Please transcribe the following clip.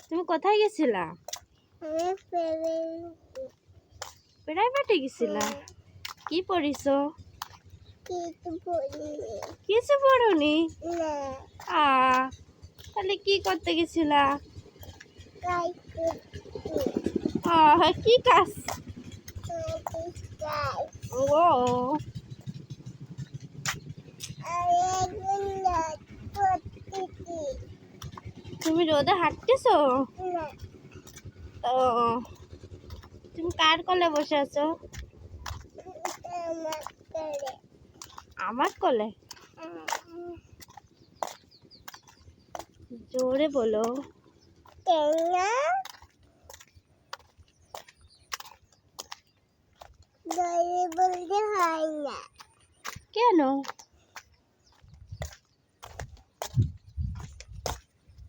তুমি কোথায় গেছিলা? প্রাইভেটে গেছিলা? কি পড়িছো? কিছু পড়োনি? তাহলে কি করতে গেছিলা? কি কাজ? ও তুমি রোদে হাঁটতেছো? ও তুমি কার কোলে বসে আছো? আমার কোলে? জোরে বলো। বলতে হয় না। কেন?